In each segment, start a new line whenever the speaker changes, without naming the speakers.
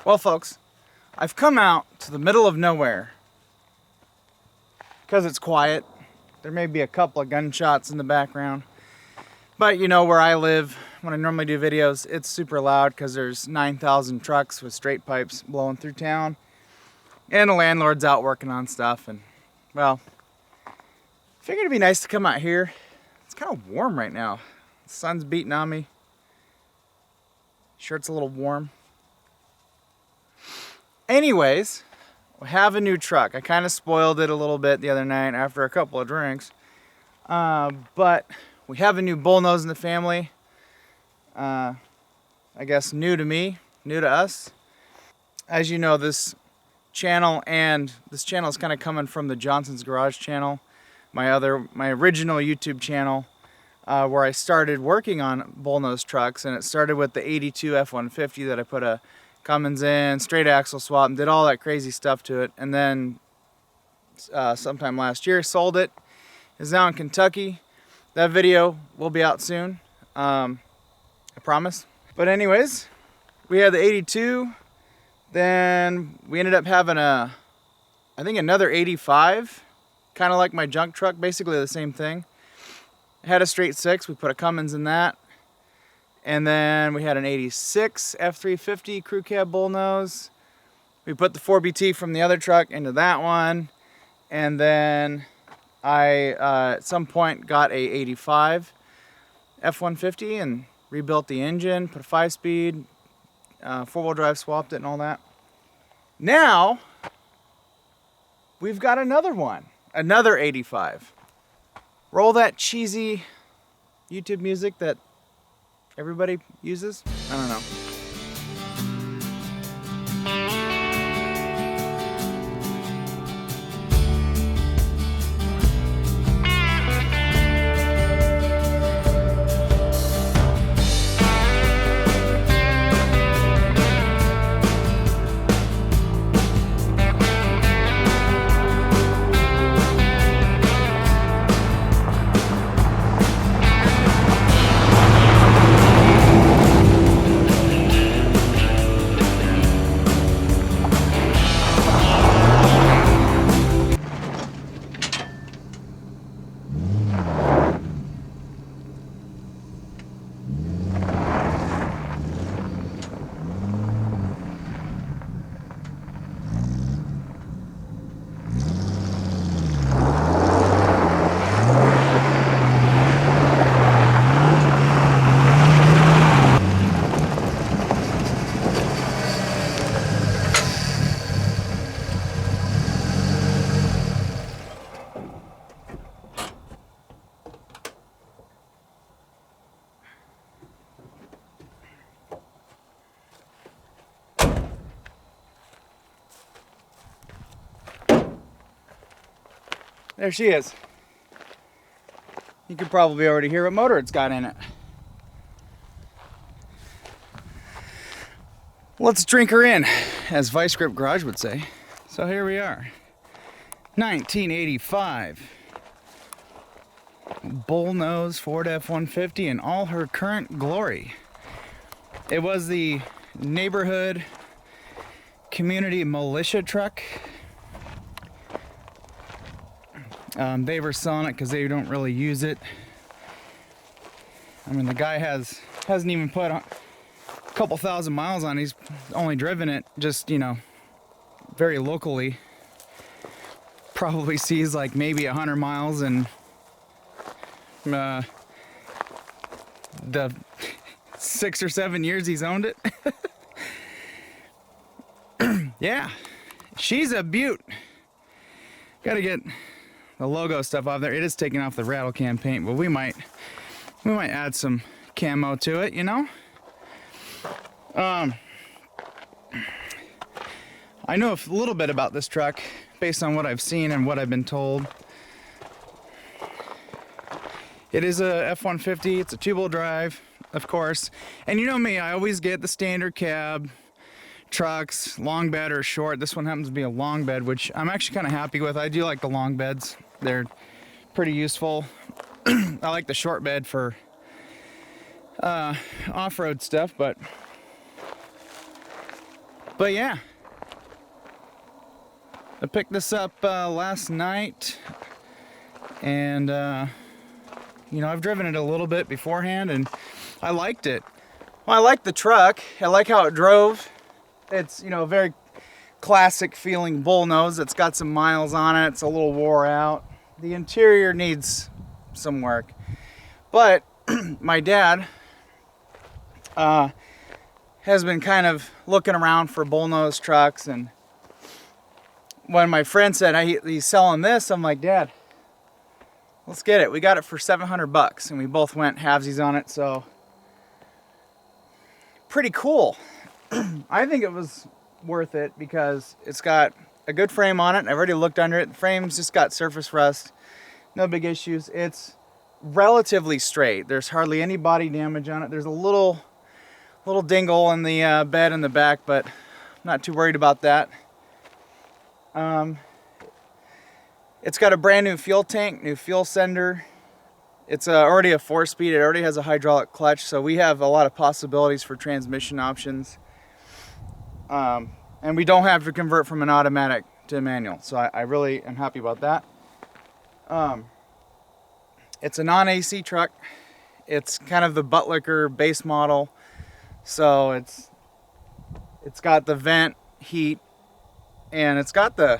Well, folks, I've come out to the middle of nowhere because it's quiet. There may be a couple of gunshots in the background, but you know where I live, when I normally do videos, it's super loud because there's 9,000 trucks with straight pipes blowing through town, and the landlord's out working on stuff. And well, figured it'd be nice to come out here. It's kind of warm right now. The sun's beating on me. Shirt's a little warm. Anyways, we have a new truck. I kind of spoiled it a little bit the other night after a couple of drinks. But we have a new Bullnose in the family. I guess new to me, new to us. As you know, this channel is kind of coming from the Johnson's Garage channel, my original YouTube channel, where I started working on Bullnose trucks, and it started with the 82 F150 that I put a Cummins in, straight axle swap, and did all that crazy stuff to it. And then sometime last year, sold it. It's now in Kentucky. That video will be out soon, I promise. But anyways, we had the 82. Then we ended up having I think another 85, kind of like my junk truck, basically the same thing. It had a straight 6. We put a Cummins in that. And then we had an 86 F350 crew cab Bullnose. We put the 4BT from the other truck into that one. And then I, at some point, got a 85 F150 and rebuilt the engine, put a 5-speed, 4-wheel drive, swapped it and all that. Now, we've got another one, another 85. Roll that cheesy YouTube music that everybody uses. I don't know. There she is. You could probably already hear what motor it's got in it. Let's drink her in, as Vice Grip Garage would say. So here we are. 1985. Bullnose Ford F-150 in all her current glory. It was the neighborhood community militia truck. They were selling it because they don't really use it. I mean, the guy hasn't even put a couple thousand miles on it. He's only driven it just, you know, very locally. Probably sees like maybe 100 miles in the 6 or 7 years he's owned it. Yeah, she's a beaut. Gotta get the logo stuff off there. It is taking off the rattle can paint, but we might add some camo to it, you know. I know a little bit about this truck based on what I've seen and what I've been told. It is a F-150. It's a 2-wheel drive, of course. And you know me, I always get the standard cab trucks, long bed or short. This one happens to be a long bed, which I'm actually kind of happy with. I do like the long beds. They're pretty useful. I like the short bed for off-road stuff, but But yeah, I picked this up last night, and you know, I've driven it a little bit beforehand, and I liked it. Well, I like the truck. I like how it drove. It's, you know, a very classic feeling Bullnose. It's got some miles on it. It's a little wore out. The interior needs some work. But my dad has been kind of looking around for Bullnose trucks, and when my friend said he's selling this, I'm like, Dad, let's get it. We got it for $700, and we both went halvesies on it, so pretty cool. I think it was worth it because it's got a good frame on it. I've already looked under it. The frame's just got surface rust. No big issues. It's relatively straight. There's hardly any body damage on it. There's a little dingle in the bed in the back, but I'm not too worried about that. It's got a brand new fuel tank, new fuel sender. It's already a 4-speed. It already has a hydraulic clutch, so we have a lot of possibilities for transmission options. And we don't have to convert from an automatic to a manual, so I really am happy about that. It's a non-AC truck. It's kind of the Buttlicker base model, so it's got the vent heat, and it's got the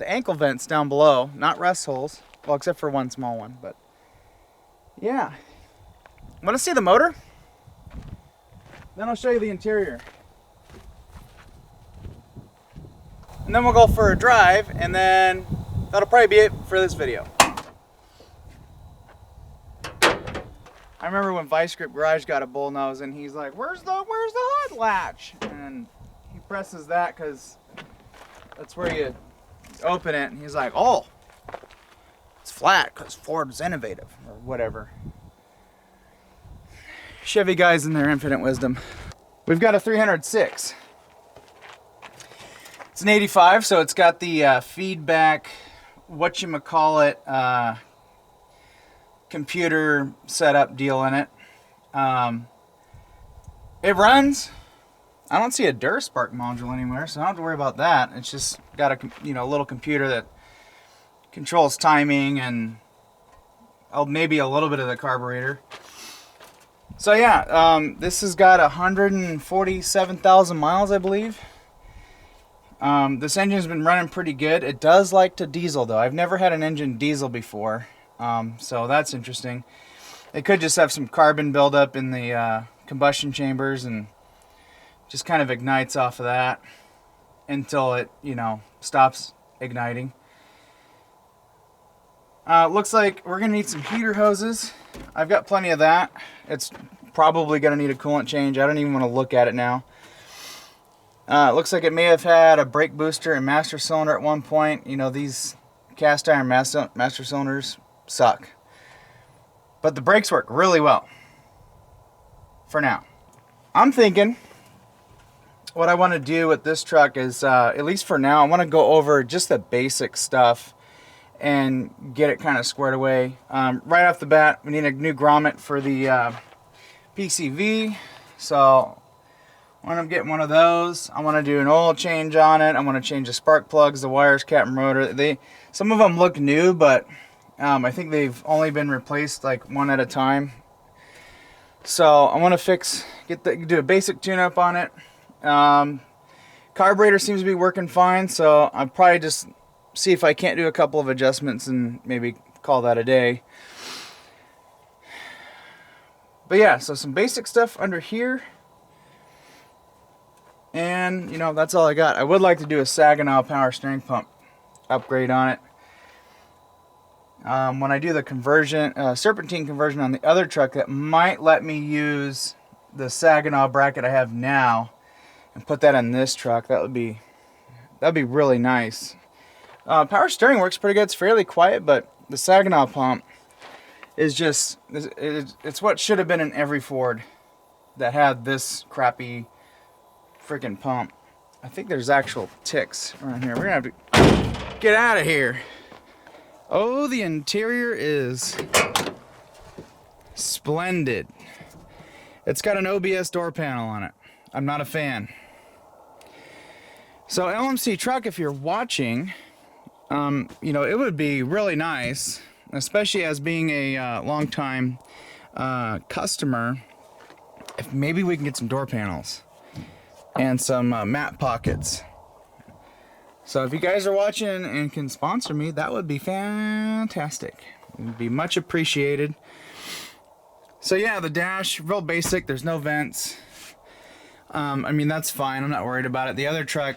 ankle vents down below, not rest holes, well, except for one small one. But yeah, want to see the motor? Then I'll show you the interior, and then we'll go for a drive, and then that'll probably be it for this video. I remember when Vice Grip Garage got a Bullnose, and he's like, where's the hot latch? And he presses that because that's where you open it, and he's like, oh, it's flat because Ford's innovative, or whatever. Chevy guys in their infinite wisdom. We've got a 306. It's an 85, so it's got the feedback, whatchamacallit, computer setup deal in it. It runs. I don't see a Durspark module anywhere, so I don't have to worry about that. It's just got a little computer that controls timing and maybe a little bit of the carburetor. So yeah, this has got 147,000 miles, I believe. This engine's been running pretty good. It does like to diesel though. I've never had an engine diesel before, so that's interesting. It could just have some carbon buildup in the combustion chambers and just kind of ignites off of that until it, stops igniting. Looks like we're gonna need some heater hoses. I've got plenty of that. It's probably gonna need a coolant change. I don't even want to look at it now. It looks like it may have had a brake booster and master cylinder at one point. These cast iron master cylinders suck, but the brakes work really well for now. I'm thinking what I want to do with this truck is, at least for now, I want to go over just the basic stuff and get it kind of squared away. Right off the bat, we need a new grommet for the PCV, so when I'm getting one of those, I want to do an oil change on it. I want to change the spark plugs, the wires, cap and rotor. Some of them look new, but I think they've only been replaced like one at a time. So I want to do a basic tune-up on it. Carburetor seems to be working fine, so I'll probably just see if I can't do a couple of adjustments and maybe call that a day. But yeah, so some basic stuff under here, and that's all I got. I would like to do a Saginaw power steering pump upgrade on it. When I do the conversion, serpentine conversion on the other truck, that might let me use the Saginaw bracket I have now and put that on this truck. That'd be really nice. Power steering works pretty good. It's fairly quiet, but the Saginaw pump is just, it's what should have been in every Ford that had this crappy freaking pump. I think there's actual ticks around here. We're gonna have to get out of here. Oh, the interior is splendid. It's got an OBS door panel on it. I'm not a fan. So LMC truck, if you're watching, you know, it would be really nice, especially as being a long-time customer, if maybe we can get some door panels and some mat pockets. So if you guys are watching and can sponsor me, that would be fantastic. It would be much appreciated. So yeah, the dash, real basic, there's no vents. I mean, that's fine, I'm not worried about it. The other truck,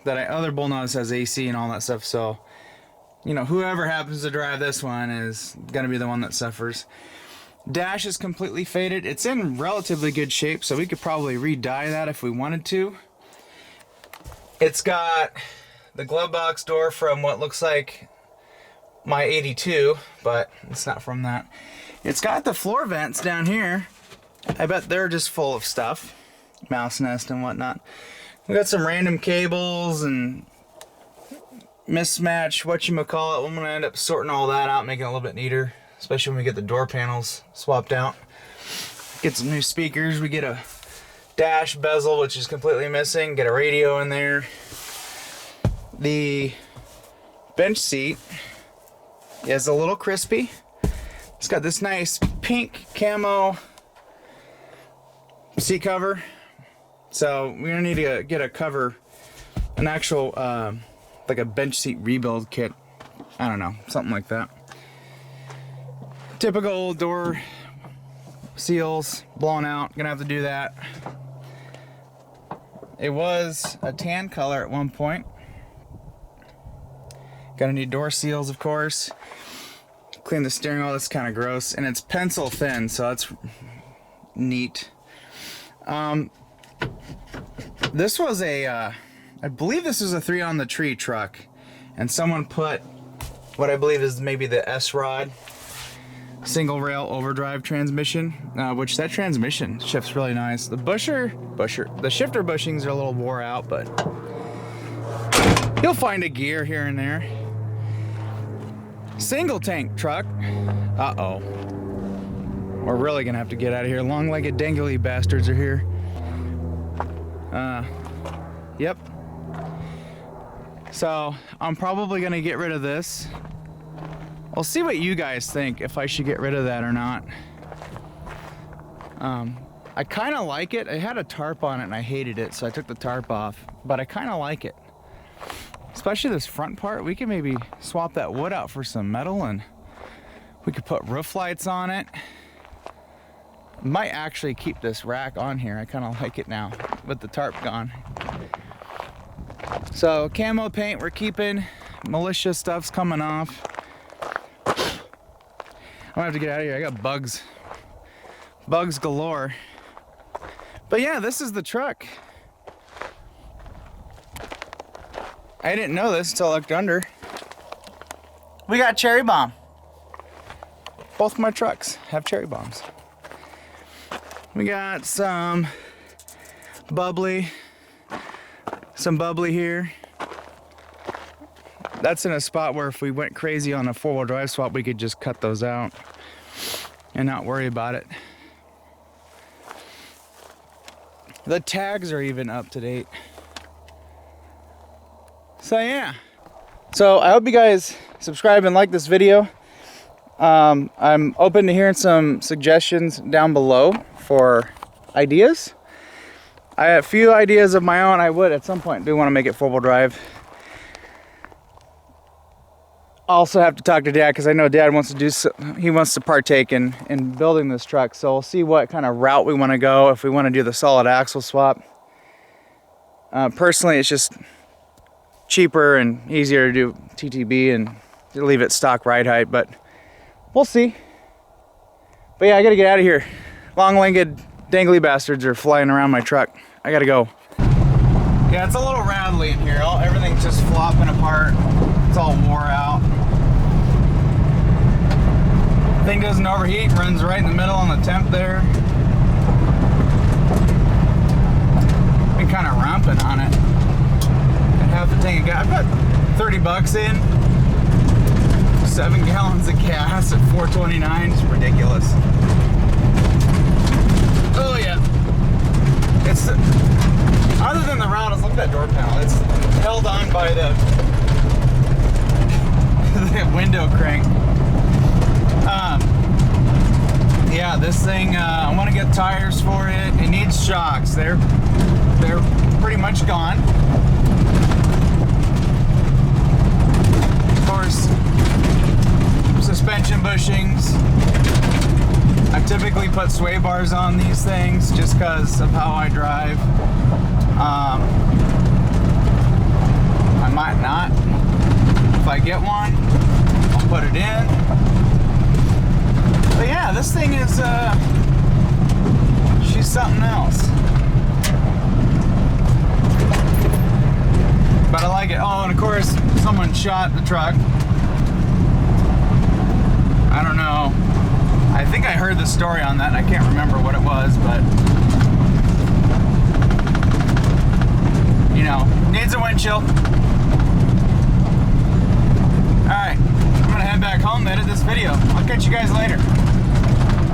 other Bullnose has AC and all that stuff, so, you know, whoever happens to drive this one is gonna be the one that suffers. Dash is completely faded. It's in relatively good shape, so we could probably re-dye that if we wanted to. It's got the glove box door from what looks like my 82, but it's not from that. It's got the floor vents down here. I bet they're just full of stuff, mouse nest and whatnot. We got some random cables and mismatch, whatchamacallit. I'm gonna end up sorting all that out, making it a little bit neater, especially when we get the door panels swapped out. Get some new speakers. We get a dash bezel, which is completely missing. Get a radio in there. The bench seat is a little crispy. It's got this nice pink camo seat cover. So we're gonna need to get a cover, an actual like a bench seat rebuild kit. I don't know, something like that. Typical door seals blown out. Gonna have to do that. It was a tan color at one point. Gonna need door seals, of course. Clean the steering wheel. That's kind of gross, and it's pencil thin, so that's neat. This was a, I believe this was a 3 on the tree truck, and someone put what I believe is maybe the S-Rod single rail overdrive transmission, which that transmission shifts really nice. The the shifter bushings are a little wore out, but you'll find a gear here and there. Single tank truck. Uh-oh. We're really gonna have to get out of here. Long-legged dangly bastards are here. Yep. So I'm probably gonna get rid of this. I'll see what you guys think, if I should get rid of that or not. I kind of like it. It had a tarp on it and I hated it, so I took the tarp off, but I kind of like it. Especially this front part. We can maybe swap that wood out for some metal, and we could put roof lights on it. Might actually keep this rack on here. I kind of like it now with the tarp gone. So camo paint we're keeping. Militia stuff's coming off. I'm gonna have to get out of here. I got bugs galore. But yeah, this is the truck. I didn't know this until I looked under. We got cherry bomb. Both my trucks have cherry bombs. We got some bubbly here. That's in a spot where if we went crazy on a 4-wheel drive swap, we could just cut those out and not worry about it. The tags are even up to date. So yeah. So I hope you guys subscribe and like this video. I'm open to hearing some suggestions down below for ideas. I have a few ideas of my own. I would at some point do want to make it 4-wheel drive. Also have to talk to Dad, because I know Dad wants to do he wants to partake in building this truck. So we'll see what kind of route we want to go, if we want to do the solid axle swap. Personally, it's just cheaper and easier to do TTB and leave it stock ride height, but we'll see. But yeah, I gotta get out of here. Long-legged dangly bastards are flying around my truck. I gotta go. Yeah, it's a little rattly in here. Everything's just flopping apart. It's all wore out. Thing doesn't overheat, runs right in the middle on the temp there. Been kind of ramping on it. I have to take I put 30 bucks in. 7 gallons of gas at 429. It's ridiculous. Oh yeah. It's other than the rattles, look at that door panel. It's held on by the window crank. Yeah, this thing, I want to get tires for it. It needs shocks. They're pretty much gone. Of course, suspension bushings. I typically put sway bars on these things just because of how I drive. I might not. If I get one, I'll put it in. But yeah, this thing is, she's something else. But I like it. Oh, and of course, someone shot the truck. I don't know. I think I heard the story on that, and I can't remember what it was, but you know, needs a windshield. Alright, I'm gonna head back home to edit this video. I'll catch you guys later.